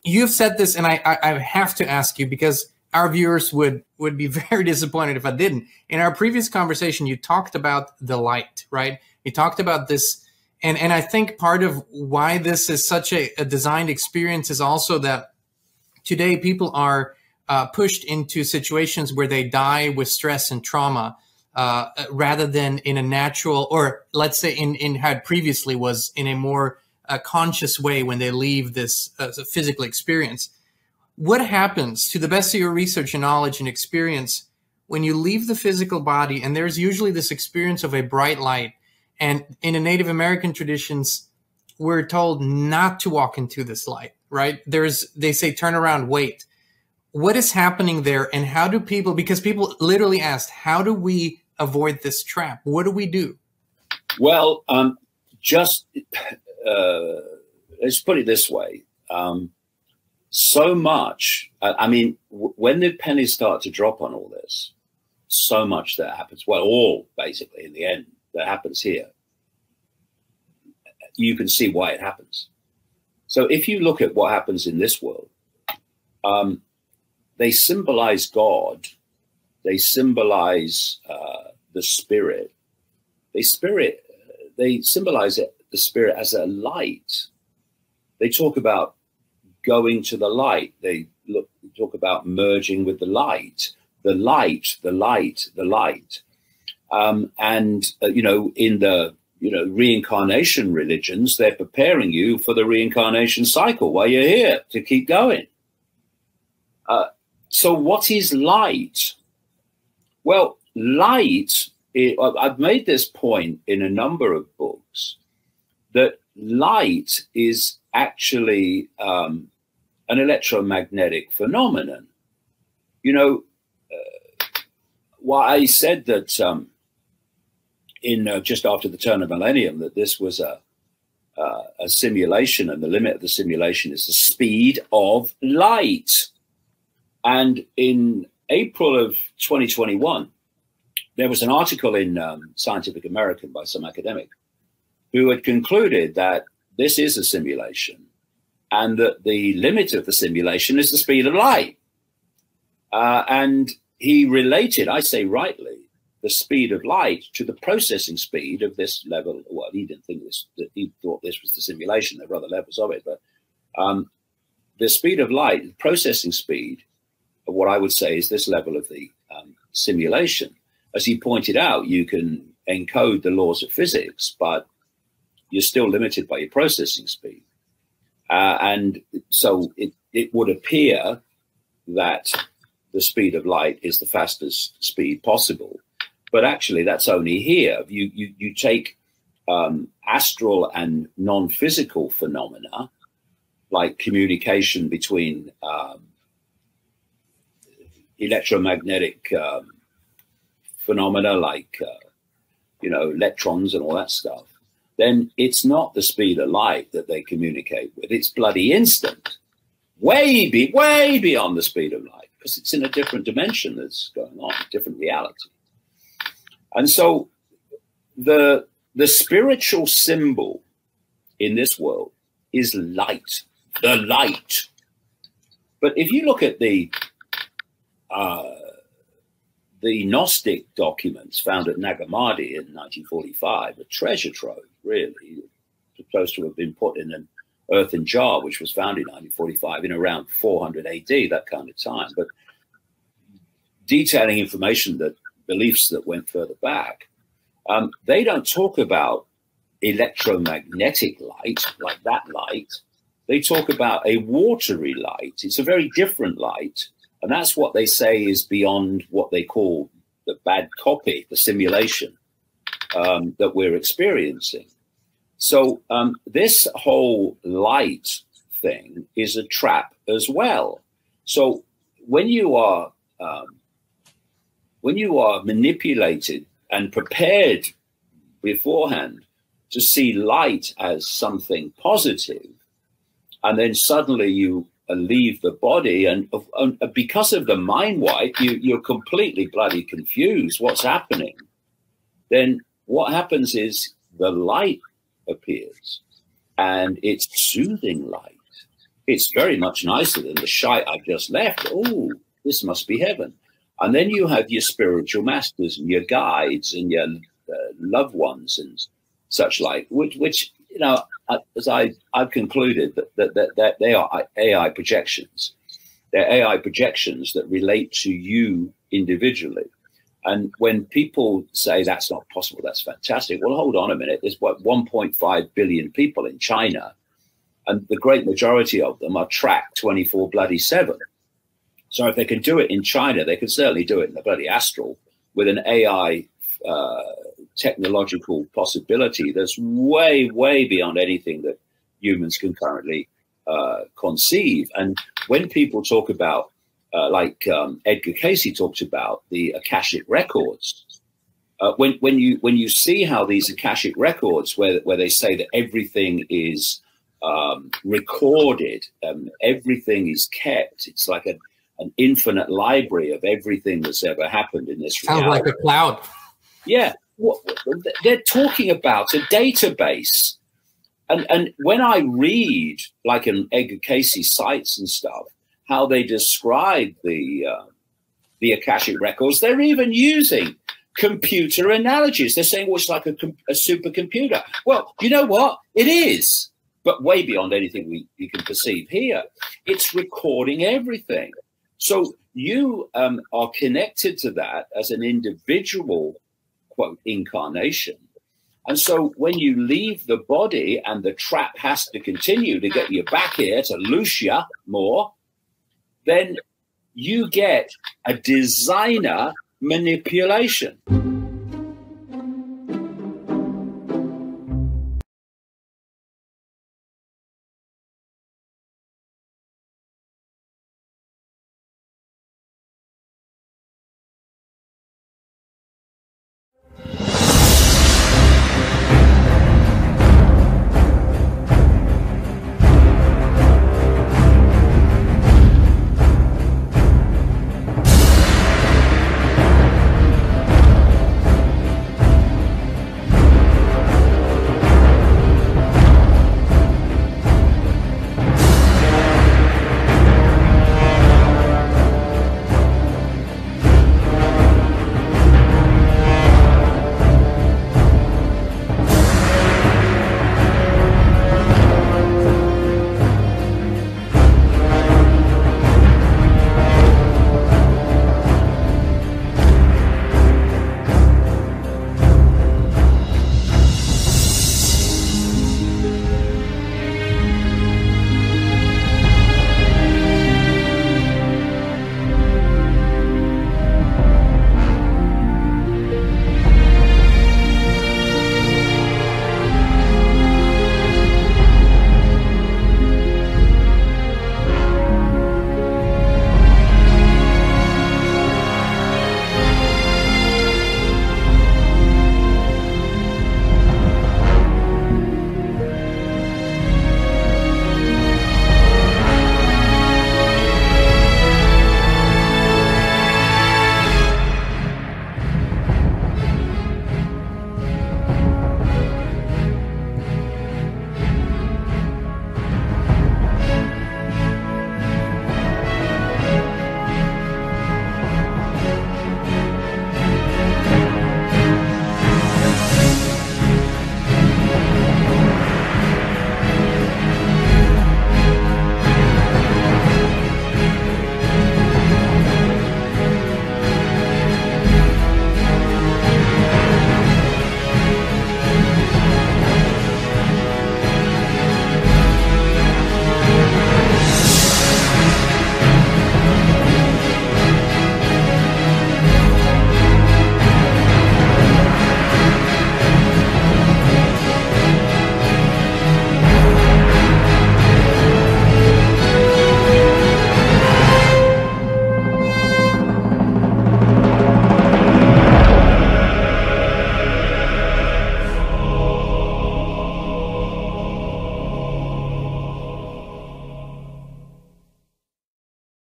you've said this, and I have to ask you because our viewers would be very disappointed if I didn't. In our previous conversation, you talked about the light, right? You talked about this, and I think part of why this is such a designed experience is also that today people are pushed into situations where they die with stress and trauma rather than in a natural, or let's say in how it previously was, in a more conscious way when they leave this physical experience. What happens, to the best of your research and knowledge and experience, when you leave the physical body, and there's usually this experience of a bright light, and in the Native American traditions, we're told not to walk into this light, right? They say, turn around, wait. What is happening there, and how do people, because people literally asked, how do we avoid this trap? What do we do? Well, let's put it this way. So much, I mean, when the pennies start to drop on all this, so much that happens, well, all basically in the end that happens here, you can see why it happens. So if you look at what happens in this world, they symbolize God, they symbolize the spirit, they symbolize the spirit as a light. They talk about going to the light. They talk about merging with the light, the light, the light, the light. You know, in the, you know, reincarnation religions, they're preparing you for the reincarnation cycle while you're here to keep going. So what is light? Well, light, I've made this point in a number of books, that light is actually an electromagnetic phenomenon. You know, why I said that in just after the turn of millennium, that this was a simulation, and the limit of the simulation is the speed of light. And in April of 2021, there was an article in Scientific American by some academic who had concluded that this is a simulation, and that the limit of the simulation is the speed of light. And he related, I say rightly, the speed of light to the processing speed of this level. Well, he didn't think this, he thought this was the simulation. There were other levels of it, but the speed of light, the processing speed of what I would say is this level of the simulation. As he pointed out, you can encode the laws of physics, but you're still limited by your processing speed. And so it would appear that the speed of light is the fastest speed possible. But actually, that's only here. You take astral and non-physical phenomena, like communication between electromagnetic phenomena, like, you know, electrons and all that stuff, then it's not the speed of light that they communicate with. It's bloody instant, way beyond the speed of light, because it's in a different dimension that's going on, a different reality. And so the spiritual symbol in this world is light, the light. But if you look at the Gnostic documents found at Nagamadi in 1945, a treasure trove, really, supposed to have been put in an earthen jar, which was found in 1945 in around 400 AD, that kind of time. But detailing information, that beliefs that went further back, they don't talk about electromagnetic light, like that light. They talk about a watery light. It's a very different light. And that's what they say is beyond what they call the bad copy, the simulation that we're experiencing. So this whole light thing is a trap as well. So when you are manipulated and prepared beforehand to see light as something positive, and then suddenly you leave the body, and because of the mind wipe, you're completely bloody confused what's happening. Then what happens is the light appears, and it's soothing light. it's very much nicer than the shite I've just left. Oh, this must be heaven. And then you have your spiritual masters and your guides and your loved ones and such like, which you know, as I've concluded that they are AI projections. They're AI projections that relate to you individually. And when people say that's not possible, that's fantastic. Well, hold on a minute. There's what 1.5 billion people in China, and the great majority of them are tracked 24/7. So if they can do it in China, they can certainly do it in the bloody astral with an AI technological possibility that's way, way beyond anything that humans can currently conceive. And when people talk about, like Edgar Casey talked about, the Akashic records, when you see how these Akashic records, where they say that everything is recorded, everything is kept, it's like an infinite library of everything that's ever happened in this reality. Sounds like a cloud. Yeah, they're talking about a database. And when I read, like in Edgar Casey sites and stuff, how they describe the Akashic records, they're even using computer analogies. They're saying, well, it's like a supercomputer. Well, you know what? It is, but way beyond anything we can perceive here. It's recording everything. So you are connected to that as an individual, quote, incarnation. And so when you leave the body and the trap has to continue to get you back here to loose you more, then you get a designer manipulation.